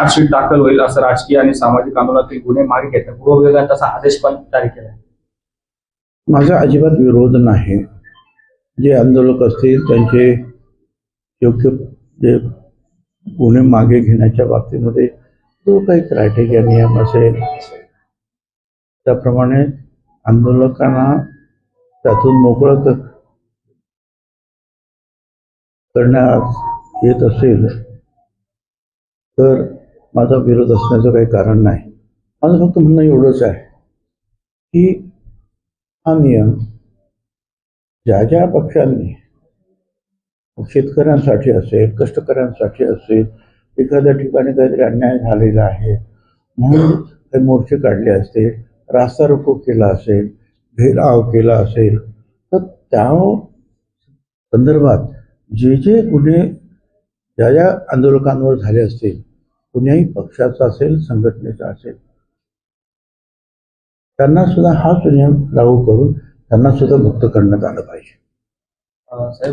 Chargesheet दाखल होईल असं राजकीय आणि सामाजिक आंदोलनातील गुन्हे मागे घेतला पूर्व विभागाने तसा आदेश पण जारी केला आहे. माझा अजिबात विरोध नाही. जे आंदोलक असतील त्यांचे योग्य जे गुन्हे मागे घेण्याच्या बाबतीमध्ये जो काही क्रायटेरिया नियम असेल त्याप्रमाणे आंदोलकांना त्यातून मोकळं करण्यात येत असेल तर माझा विरोध असण्याचं काही कारण नाही. माझं फक्त म्हणणं एवढंच आहे की हा नियम ज्या ज्या पक्षांनी शेतकऱ्यांसाठी असेल, कष्टकऱ्यांसाठी असेल, एखाद्या ठिकाणी काहीतरी अन्याय झालेला आहे म्हणून काही मोर्चे काढले असतील, रास्ता रोको केला असेल, घेराव केला असेल, तर त्या संदर्भात जे जे गुन्हे ज्या ज्या आंदोलकांवर झाले असतील, कुण्याही पक्षाचा असेल, संघटनेचा असेल, त्यांना सुद्धा हाच नियम लागू करून त्यांना सुद्धा मुक्त करण्यात आलं पाहिजे. साहेब